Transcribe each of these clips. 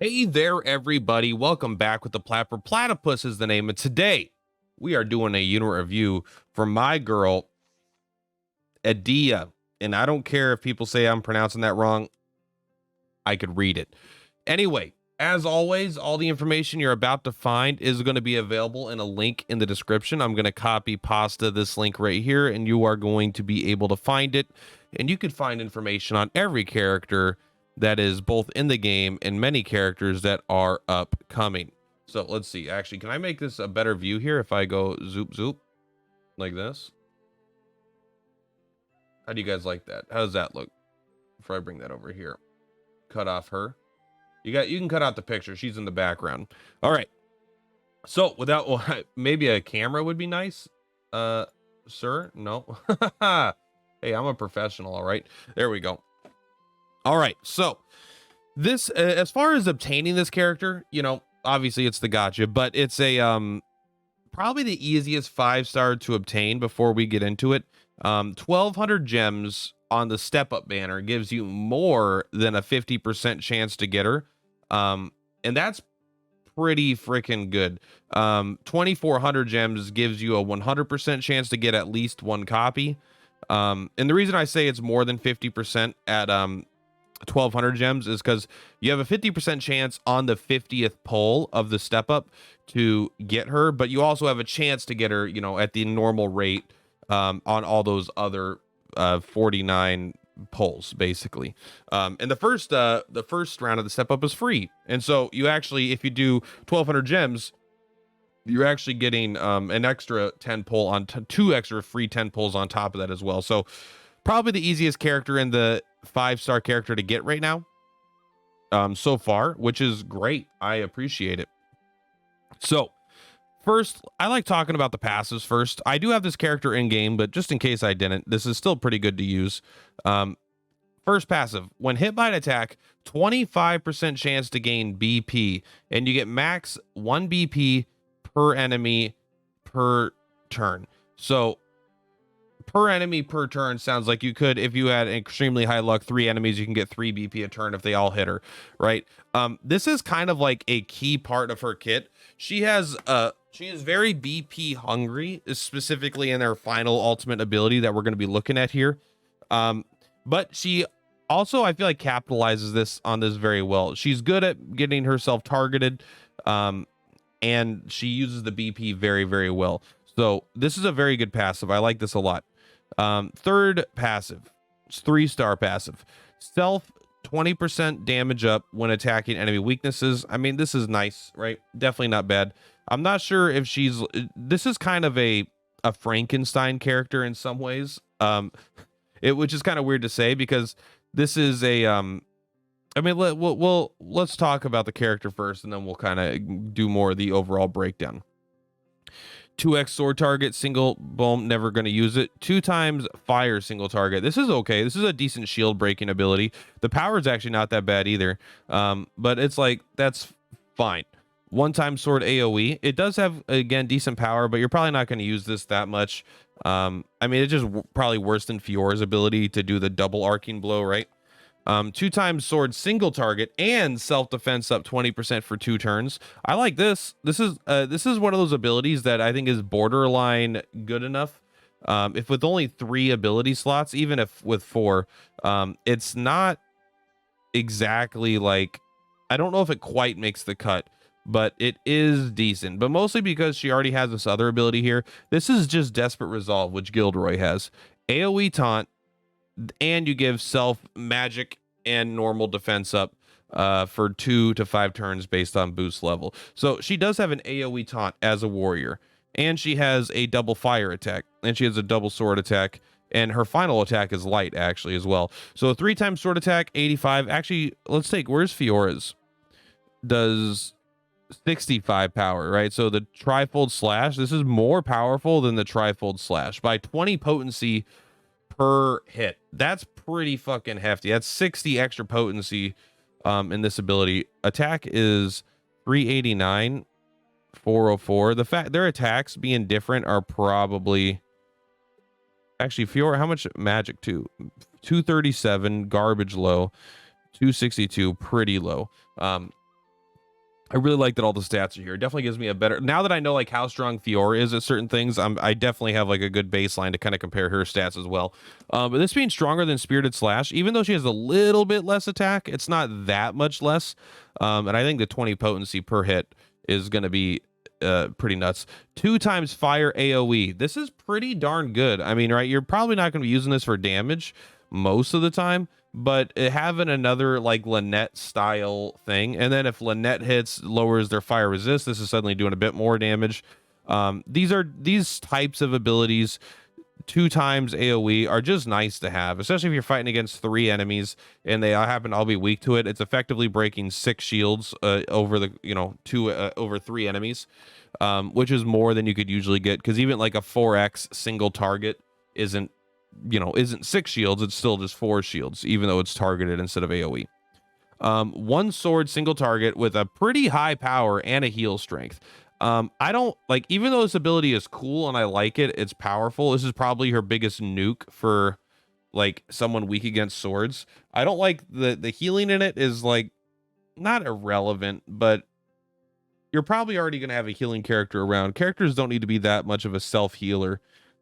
Hey there, everybody. Welcome back with the Purplatypus is the name. And today we are doing a unit review for my girl, EDEA. And I don't care if people say I'm pronouncing that wrong. I could read it. Anyway, as always, all the information you're about to find is going to be available in a link in the description. I'm going to copy pasta this link right here, and you are going to be able to find it. And you could find information on every character that is both in the game and many characters that are upcoming. So let's see. Actually, can I make this a better view here if I go zoop zoop like this? How do you guys like that? How does that look? Before I bring that over here, cut off her. You can cut out the picture. She's in the background. All right. So without, well, maybe a camera would be nice. Sir, no. Hey, I'm a professional. All right, there we go. All right, so this, as far as obtaining this character, you know, obviously it's the gotcha, but it's a probably the easiest 5-star to obtain before we get into it. 1,200 gems on the step up banner gives you more than a 50% chance to get her, and that's pretty freaking good. 2,400 gems gives you a 100% chance to get at least one copy. And the reason I say it's more than 50% at 1,200 gems is because you have a 50% chance on the 50th pull of the step up to get her, but you also have a chance to get her, you know, at the normal rate on all those other 49 pulls basically. And the first round of the step up is free, and so you actually, if you do 1,200 gems, you're actually getting an extra 10 pull on two extra free 10 pulls on top of that as well. So probably the easiest character in the 5-star character to get right now so far, which is great. I appreciate it. So first, I like talking about the passives first. I do have this character in game, but just in case I didn't, this is still pretty good to use. First passive, when hit by an attack, 25% chance to gain BP, and you get max 1 BP per enemy per turn. So per enemy per turn sounds like you could, if you had extremely high luck, 3 enemies, you can get 3 BP a turn if they all hit her, right? This is kind of like a key part of her kit. She is very BP hungry, specifically in her final ultimate ability that we're going to be looking at here. But she also, I feel like, capitalizes on this very well. She's good at getting herself targeted, and she uses the BP very, very well. So this is a very good passive. I like this a lot. Third passive, it's 3-star passive. Stealth, 20% damage up when attacking enemy weaknesses. I mean, this is nice, right? Definitely not bad. I'm not sure if this is kind of a Frankenstein character in some ways. Which is kind of weird to say, because this is a I mean, let's talk about the character first, and then we'll kind of do more of the overall breakdown. 2x sword target, single boom, never going to use it. 2 times fire, single target. This is okay. This is a decent shield breaking ability. The power is actually not that bad either, but it's like, that's fine. 1 time sword AoE. It does have, again, decent power, but you're probably not going to use this that much. I mean, it's just probably worse than Fiora's ability to do the double arcing blow, right? 2 times sword single target and self-defense up 20% for 2 turns. I like this. This is one of those abilities that I think is borderline good enough. If with only 3 ability slots, even if with 4, it's not exactly like, I don't know if it quite makes the cut, but it is decent. But mostly because she already has this other ability here. This is just Desperate Resolve, which Gilderoy has. AoE taunt, and you give self magic and normal defense up for 2 to 5 turns based on boost level. So she does have an AoE taunt as a warrior, and she has a double fire attack, and she has a double sword attack, and her final attack is light actually as well. So 3 times sword attack, 85. Actually, let's take, where's Fiora's? Does 65 power, right? So the trifold slash, this is more powerful than the trifold slash by 20 potency per hit. That's pretty fucking hefty. That's 60 extra potency in this ability. Attack is 389, 404. The fact their attacks being different are probably, actually, Fiora, how much magic too? 237, garbage low. 262, pretty low. I really like that all the stats are here. It definitely gives me a better, now that I know like how strong Fiora is at certain things, I definitely have like a good baseline to kind of compare her stats as well. But this being stronger than Spirited Slash, even though she has a little bit less attack, it's not that much less. And I think the 20 potency per hit is going to be pretty nuts. 2 times fire AoE. This is pretty darn good. I mean, right, you're probably not going to be using this for damage most of the time, but having another like Lynette style thing, and then if Lynette hits, lowers their fire resist, this is suddenly doing a bit more damage. These types of abilities, 2 times AoE, are just nice to have, especially if you're fighting against 3 enemies and they happen to all be weak to it. It's effectively breaking 6 shields over the over 3 enemies, which is more than you could usually get, because even like a 4x single target isn't 6 shields, it's still just 4 shields, even though it's targeted instead of AoE. 1 sword single target with a pretty high power and a heal strength. I don't like, even though this ability is cool and I like it, it's powerful, this is probably her biggest nuke for like someone weak against swords. I don't like the healing in it is like not irrelevant, but you're probably already going to have a healing character around. Characters don't need to be that much of a self healer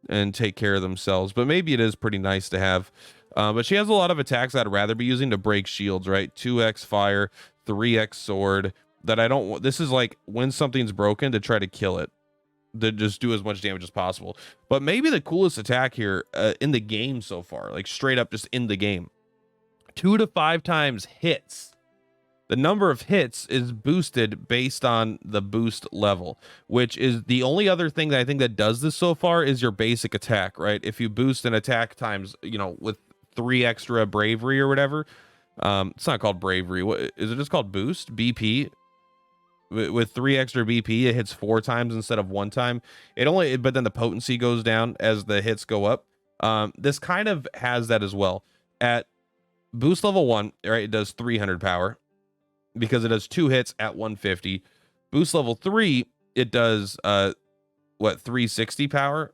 and take care of themselves, but maybe it is pretty nice to have. But she has a lot of attacks I'd rather be using to break shields, right? 2x fire, 3x sword, that I don't want. This is like when something's broken, to try to kill it, to just do as much damage as possible. But maybe the coolest attack here in the game so far, like straight up just in the game, 2 to 5 times hits. The number of hits is boosted based on the boost level, which is the only other thing that I think that does this so far is your basic attack, right? If you boost an attack times, with 3 extra bravery or whatever, it's not called bravery. What is it? Just called boost, BP. With 3 extra BP, it hits 4 times instead of 1 time. But then the potency goes down as the hits go up. This kind of has that as well. At boost level 1, right, it does 300 power, because it does 2 hits at 150. Boost level 3, it does 360 power,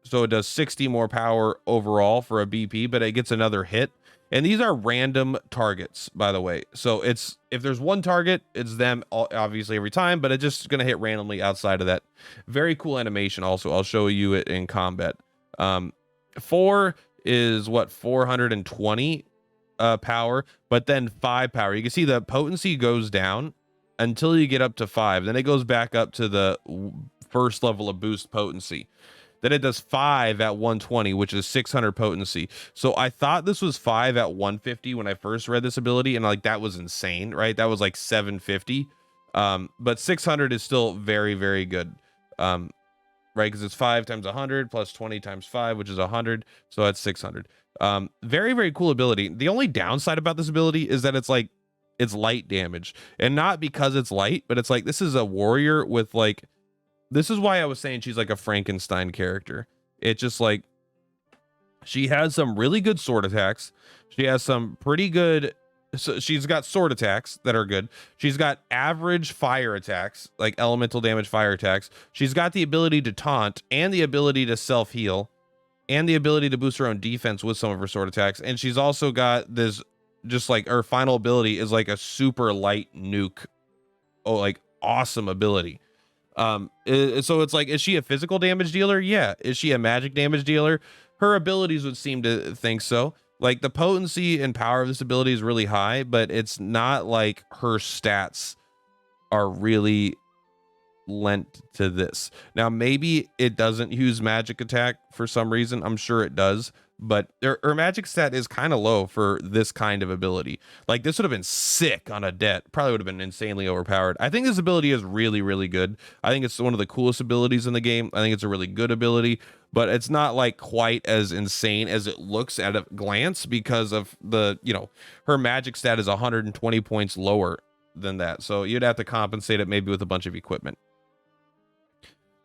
so it does 60 more power overall for a BP, but it gets another hit. And these are random targets, by the way, so if there's one target, it's them obviously every time, but it's just gonna hit randomly outside of that. Very cool animation. Also, I'll show you it in combat. 4 is 420 power, but then 5 power. You can see the potency goes down until you get up to 5, then it goes back up to the first level of boost potency. Then it does 5 at 120, which is 600 potency. So I thought this was 5 at 150 when I first read this ability, and like that was insane, right? That was like 750. But 600 is still very, very good. Right, because it's 5 times 100 plus 20 times 5, which is 100, so that's 600. Very, very cool ability. The only downside about this ability is that it's light damage, and not because it's light, but it's like, this is a warrior with like, this is why I was saying she's like a Frankenstein character. It's just like, she has some really good sword attacks. She has some pretty good, so she's got sword attacks that are good. She's got average fire attacks, like elemental damage fire attacks. She's got the ability to taunt and the ability to self heal and the ability to boost her own defense with some of her sword attacks. And she's also got this, just like her final ability is like a super light nuke. Oh, like awesome ability. So it's like, is she a physical damage dealer? Yeah. Is she a magic damage dealer? Her abilities would seem to think so. Like the potency and power of this ability is really high, but it's not like her stats are really lent to this. Now, maybe it doesn't use magic attack for some reason. I'm sure it does, but her magic stat is kind of low for this kind of ability. Like this would have been sick on a det, probably would have been insanely overpowered. I think this ability is really, really good. I think it's one of the coolest abilities in the game. I think it's a really good ability, but it's not like quite as insane as it looks at a glance, because of the, her magic stat is 120 points lower than that. So you'd have to compensate it maybe with a bunch of equipment.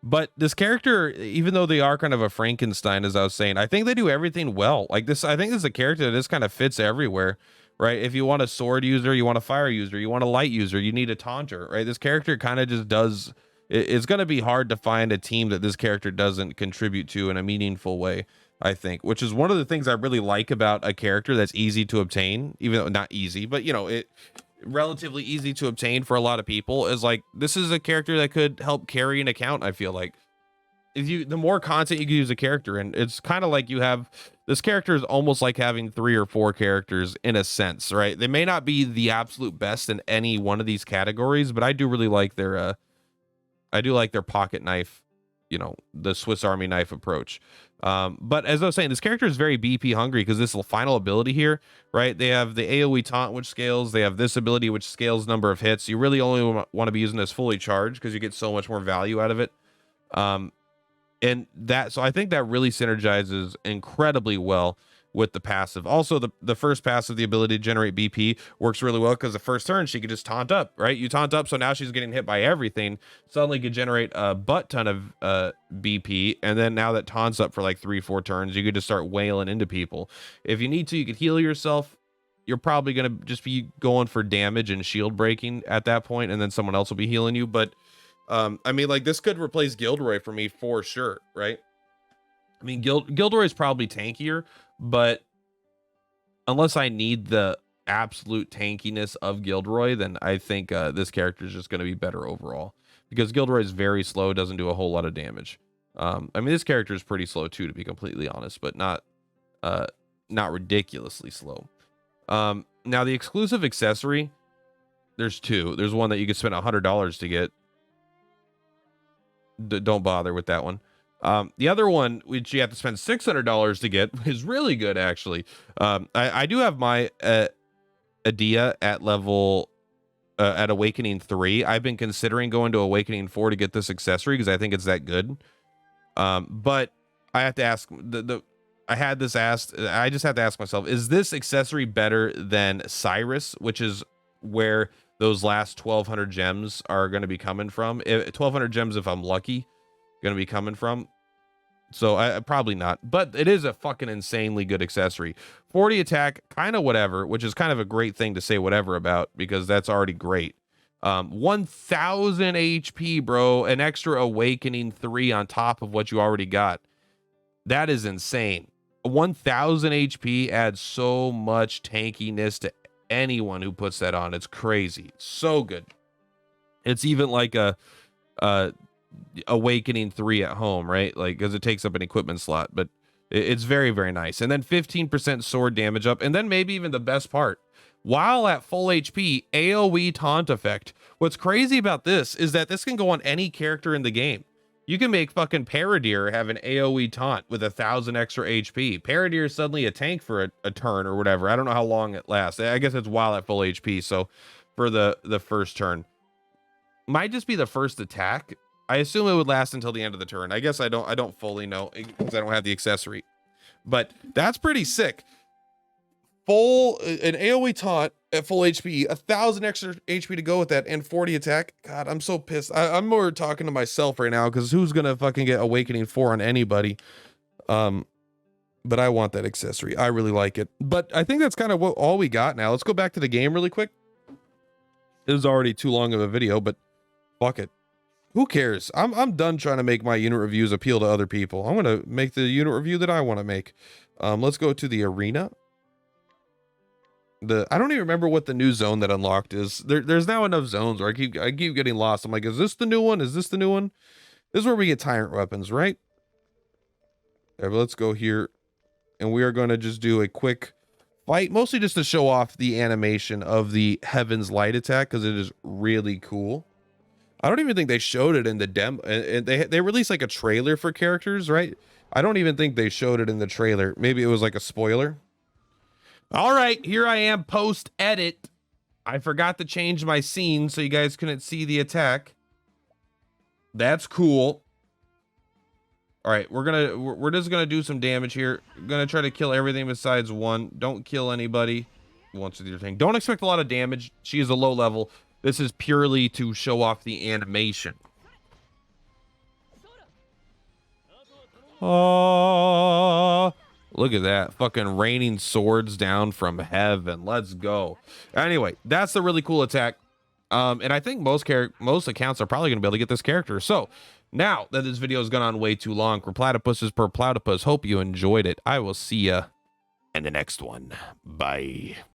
But this character, even though they are kind of a Frankenstein, as I was saying, I think they do everything well. Like this, I think this is a character that just kind of fits everywhere, right? If you want a sword user, you want a fire user, you want a light user, you need a taunter, right? This character kind of just does. It's going to be hard to find a team that this character doesn't contribute to in a meaningful way, I think, which is one of the things I really like about a character that's easy to obtain, even though not easy, but relatively easy to obtain for a lot of people, is like, this is a character that could help carry an account. I feel like if you, the more content you can use a character, and it's kind of like you have, this character is almost like having 3 or 4 characters in a sense, right? They may not be the absolute best in any one of these categories, but I do really like their I do like their pocket knife, you know, the Swiss Army knife approach. But as I was saying, this character is very BP hungry because this final ability here, right? They have the AoE taunt, which scales. They have this ability, which scales number of hits. You really only want to be using this fully charged because you get so much more value out of it. And that, so I think that really synergizes incredibly well with the passive. Also, the first passive, the ability to generate BP, works really well because the first turn she could just taunt up, right? You taunt up, so now she's getting hit by everything. Suddenly could generate a butt ton of BP, and then now that taunts up for like 3-4 turns, you could just start wailing into people. If you need to, you could heal yourself. You're probably gonna just be going for damage and shield breaking at that point, and then someone else will be healing you. But I mean, like, this could replace Gilderoy for me for sure, right? I mean, Gilderoy is probably tankier, but unless I need the absolute tankiness of Gilderoy, then I think this character is just going to be better overall, because Gilderoy is very slow, doesn't do a whole lot of damage. I mean, this character is pretty slow too, to be completely honest, but not ridiculously slow. Now the exclusive accessory, there's 2. There's one that you could spend $100 to get. Don't bother with that one. The other one, which you have to spend $600 to get, is really good, actually. I do have my EDEA at level at Awakening 3. I've been considering going to Awakening 4 to get this accessory because I think it's that good. But I have to ask, I had this asked, I just have to ask myself, is this accessory better than Cyrus, which is where those last 1,200 gems are going to be coming from? 1,200 gems, if I'm lucky, going to be coming from. So I probably not, but it is a fucking insanely good accessory. 40 attack, kind of whatever, which is kind of a great thing to say whatever about, because that's already great. 1,000 HP, bro, an extra Awakening 3 on top of what you already got. That is insane. 1,000 HP adds so much tankiness to anyone who puts that on. It's crazy. So good. It's even like a Awakening 3 at home, right? Like, because it takes up an equipment slot, but it's very, very nice. And then 15% sword damage up, and then maybe even the best part, while at full HP, AoE taunt effect. What's crazy about this is that this can go on any character in the game. You can make fucking Paradeer have an AoE taunt with 1,000 extra HP. Paradeer is suddenly a tank for a turn or whatever. I don't know how long it lasts. I guess it's while at full HP. So for the first turn, might just be the first attack. I assume it would last until the end of the turn. I guess I don't fully know because I don't have the accessory, but that's pretty sick. An AoE taunt at full HP, 1,000 extra HP to go with that, and 40 attack. God, I'm so pissed. I'm more talking to myself right now, because who's gonna fucking get Awakening 4 on anybody? But I want that accessory. I really like it. But I think that's kind of all we got now. Let's go back to the game really quick. It was already too long of a video, but fuck it. Who cares? I'm done trying to make my unit reviews appeal to other people. I'm gonna make the unit review that I want to make. Let's go to the arena. I don't even remember what the new zone that unlocked is. There's now enough zones where I keep getting lost. I'm like, is this the new one? Is this the new one? This is where we get tyrant weapons, right? Okay, but let's go here, and we are going to just do a quick fight, mostly just to show off the animation of the Heaven's Light attack, because it is really cool. I don't even think they showed it in the demo. They released like a trailer for characters, right? I don't even think they showed it in the trailer. Maybe it was like a spoiler. All right, here I am post edit. I forgot to change my scene so you guys couldn't see the attack. That's cool. All right, we're just gonna do some damage here. Gonna try to kill everything besides one. Don't kill anybody once with your thing. Don't expect a lot of damage. She is a low level. This is purely to show off the animation. Oh, look at that. Fucking raining swords down from heaven. Let's go. Anyway, that's the really cool attack. And I think most accounts are probably going to be able to get this character. So now that this video has gone on way too long, Purplatypus is Purplatypus. Hope you enjoyed it. I will see ya in the next one. Bye.